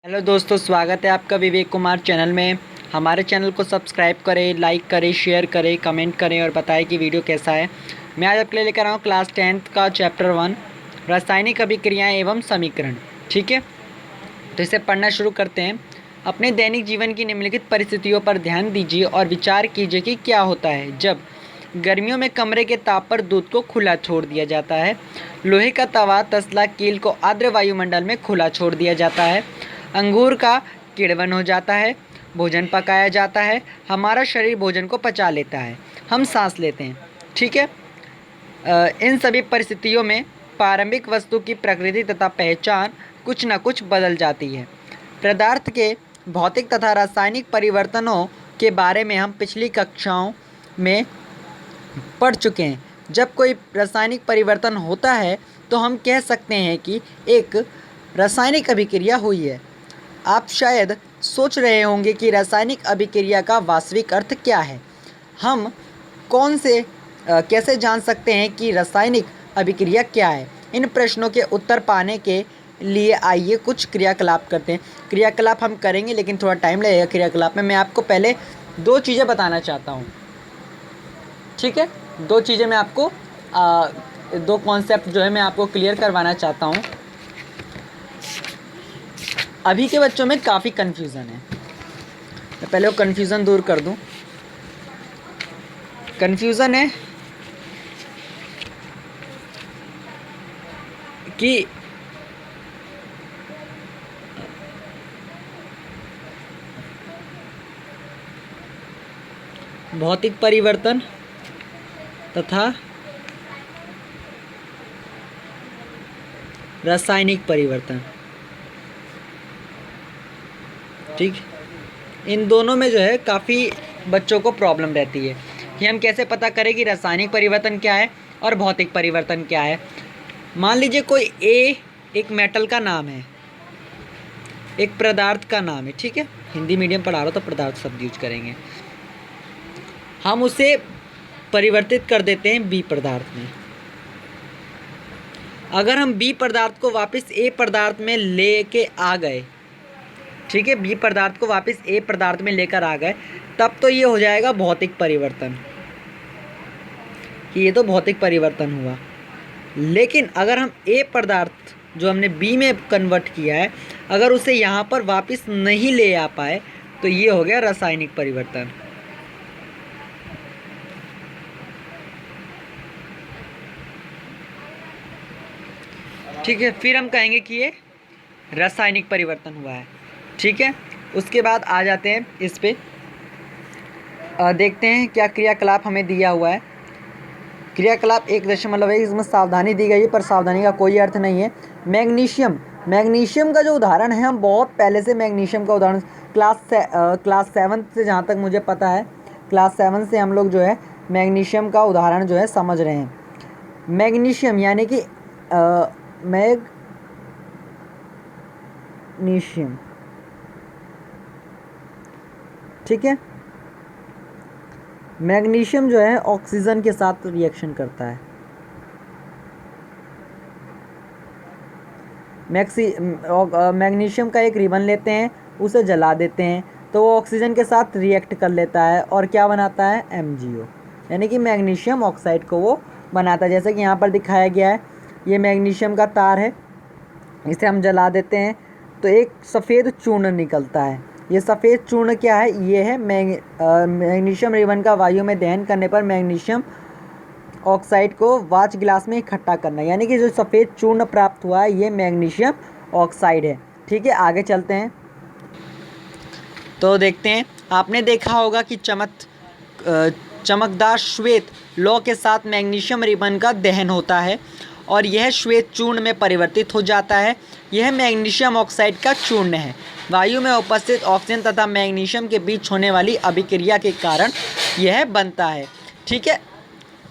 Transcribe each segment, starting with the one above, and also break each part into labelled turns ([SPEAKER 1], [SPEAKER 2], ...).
[SPEAKER 1] Hello दोस्तों, स्वागत है आपका विवेक कुमार चैनल में। हमारे चैनल को सब्सक्राइब करें, लाइक करें, शेयर करें, कमेंट करें और बताएं कि वीडियो कैसा है। मैं आज आपके लिए लेकर आया हूँ क्लास 10th का चैप्टर 1 रासायनिक अभिक्रियाएं एवं समीकरण। ठीक है, तो इसे पढ़ना शुरू करते हैं। अपने दैनिक जीवन की निम्नलिखित परिस्थितियों पर ध्यान दीजिए और विचार कीजिए कि क्या होता है जब गर्मियों में कमरे के ताप पर दूध को खुला छोड़ दिया जाता है, लोहे का तवा तसला कील को आर्द्र वायुमंडल में खुला छोड़ दिया जाता है, अंगूर का किण्वन हो जाता है, भोजन पकाया जाता है, हमारा शरीर भोजन को पचा लेता है, हम सांस लेते हैं। ठीक है, इन सभी परिस्थितियों में प्रारंभिक वस्तु की प्रकृति तथा पहचान कुछ न कुछ बदल जाती है। पदार्थ के भौतिक तथा रासायनिक परिवर्तनों के बारे में हम पिछली कक्षाओं में पढ़ चुके हैं। जब कोई रासायनिक परिवर्तन होता है तो हम कह सकते हैं कि एक रासायनिक अभिक्रिया हुई है। आप शायद सोच रहे होंगे कि रासायनिक अभिक्रिया का वास्तविक अर्थ क्या है। हम कैसे जान सकते हैं कि रासायनिक अभिक्रिया क्या है। इन प्रश्नों के उत्तर पाने के लिए आइए कुछ क्रियाकलाप करते हैं। क्रियाकलाप हम करेंगे लेकिन थोड़ा टाइम लगेगा। क्रियाकलाप में मैं आपको पहले दो चीज़ें बताना चाहता हूँ। ठीक है, दो चीज़ें मैं आपको दो कॉन्सेप्ट जो है मैं आपको क्लियर करवाना चाहता हूँ। अभी के बच्चों में काफ़ी कन्फ्यूज़न है। मैं पहले वो कन्फ्यूज़न दूर कर दूँ। कन्फ्यूज़न है कि भौतिक परिवर्तन तथा रासायनिक परिवर्तन, ठीक, इन दोनों में जो है काफ़ी बच्चों को प्रॉब्लम रहती है कि हम कैसे पता करें कि रासायनिक परिवर्तन क्या है और भौतिक परिवर्तन क्या है। मान लीजिए कोई एक मेटल का नाम है, एक पदार्थ का नाम है। ठीक है, हिंदी मीडियम पढ़ा रहा हो तो पदार्थ शब्द यूज करेंगे। हम उसे परिवर्तित कर देते हैं बी पदार्थ में। अगर हम बी पदार्थ को वापस ए पदार्थ में लेके आ गए, ठीक है, बी पदार्थ को वापस ए पदार्थ में लेकर आ गए, तब तो ये हो जाएगा भौतिक परिवर्तन, कि ये तो भौतिक परिवर्तन हुआ। लेकिन अगर हम ए पदार्थ जो हमने बी में कन्वर्ट किया है, अगर उसे यहाँ पर वापस नहीं ले आ पाए तो ये हो गया रासायनिक परिवर्तन। ठीक है, फिर हम कहेंगे कि ये रासायनिक परिवर्तन हुआ है। ठीक है, उसके बाद आ जाते हैं इस पे, देखते हैं क्या क्रियाकलाप हमें दिया हुआ है। क्रियाकलाप 1.1 इसमें सावधानी दी गई है, पर सावधानी का कोई अर्थ नहीं है। मैग्नीशियम का जो उदाहरण है, हम बहुत पहले से मैग्नीशियम का उदाहरण क्लास 7 से, जहाँ तक मुझे पता है, क्लास 7 से हम लोग जो है मैग्नीशियम का उदाहरण जो है समझ रहे हैं। मैग्नीशियम यानी कि मैग्नीशियम, ठीक है, मैग्नीशियम जो है ऑक्सीजन के साथ रिएक्शन करता है। मैग्नीशियम का एक रिबन लेते हैं, उसे जला देते हैं तो वो ऑक्सीजन के साथ रिएक्ट कर लेता है और क्या बनाता है, MgO, यानी कि मैग्नीशियम ऑक्साइड को वो बनाता है। जैसे कि यहाँ पर दिखाया गया है, ये मैग्नीशियम का तार है, इसे हम जला देते हैं तो एक सफ़ेद चूर्ण निकलता है। ये सफ़ेद चूर्ण क्या है, ये है मैग्नीशियम रिबन का वायु में दहन करने पर मैग्नीशियम ऑक्साइड को वाच गिलास में इकट्ठा करना, यानी कि जो सफ़ेद चूर्ण प्राप्त हुआ है ये मैग्नीशियम ऑक्साइड है। ठीक है, आगे चलते हैं तो देखते हैं। आपने देखा होगा कि चमकदार श्वेत लौ के साथ मैग्नीशियम रिबन का दहन होता है और यह श्वेत चूर्ण में परिवर्तित हो जाता है। यह मैग्नीशियम ऑक्साइड का चूर्ण है। वायु में उपस्थित ऑक्सीजन तथा मैग्नीशियम के बीच होने वाली अभिक्रिया के कारण यह बनता है। ठीक है,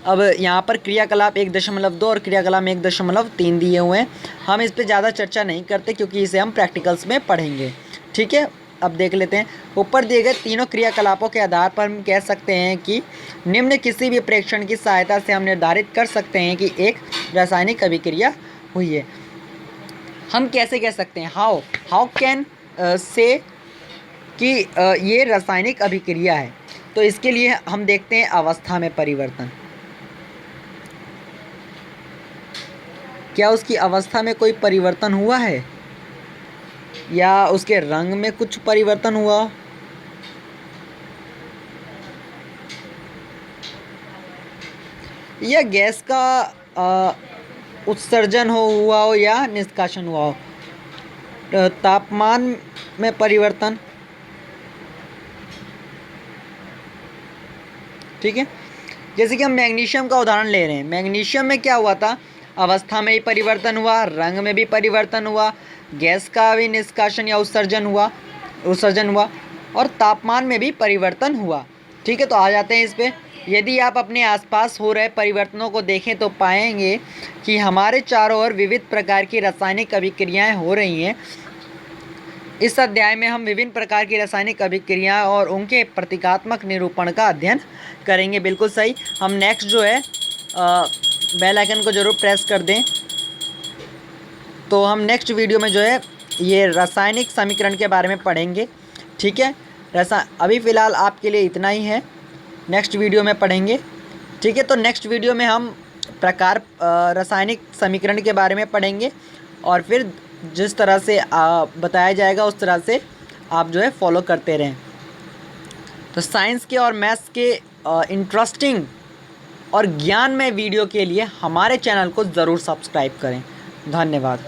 [SPEAKER 1] अब यहाँ पर क्रियाकलाप 1.2 और क्रियाकलाप 1.3 दिए हुए हैं। हम इस पर ज़्यादा चर्चा नहीं करते क्योंकि इसे हम प्रैक्टिकल्स में पढ़ेंगे। ठीक है, अब देख लेते हैं। ऊपर दिए गए तीनों क्रियाकलापों के आधार पर हम कह सकते हैं कि निम्न किसी भी प्रेक्षण की सहायता से हम निर्धारित कर सकते हैं कि एक रासायनिक अभिक्रिया हुई है। हम कैसे कह सकते हैं, हाउ कैन से कि ये रासायनिक अभिक्रिया है। तो इसके लिए हम देखते हैं अवस्था में परिवर्तन। क्या उसकी अवस्था में कोई परिवर्तन हुआ है या उसके रंग में कुछ परिवर्तन हुआ? या गैस का उत्सर्जन हुआ हो या निष्कासन हुआ हो? तापमान में परिवर्तन। ठीक है, जैसे कि हम मैग्नीशियम का उदाहरण ले रहे हैं। मैग्नीशियम में क्या हुआ था? अवस्था में ही परिवर्तन हुआ, रंग में भी परिवर्तन हुआ, गैस का भी निष्कासन या उत्सर्जन हुआ और तापमान में भी परिवर्तन हुआ। ठीक है, तो आ जाते हैं इस पे। यदि आप अपने आसपास हो रहे परिवर्तनों को देखें तो पाएंगे कि हमारे चारों ओर विविध प्रकार की रासायनिक अभिक्रियाएं हो रही हैं। इस अध्याय में हम विभिन्न प्रकार की रासायनिक अभिक्रियाएं और उनके प्रतीकात्मक निरूपण का अध्ययन करेंगे। बिल्कुल सही। हम नेक्स्ट जो है बेल आइकन को ज़रूर प्रेस कर दें, तो हम नेक्स्ट वीडियो में जो है ये रासायनिक समीकरण के बारे में पढ़ेंगे। ठीक है, अभी फ़िलहाल आपके लिए इतना ही है, नेक्स्ट वीडियो में पढ़ेंगे। ठीक है, तो नेक्स्ट वीडियो में हम प्रकार रासायनिक समीकरण के बारे में पढ़ेंगे और फिर जिस तरह से बताया जाएगा उस तरह से आप जो है फॉलो करते रहें। तो साइंस के और मैथ्स के इंटरेस्टिंग और ज्ञानमय वीडियो के लिए हमारे चैनल को ज़रूर सब्सक्राइब करें। धन्यवाद।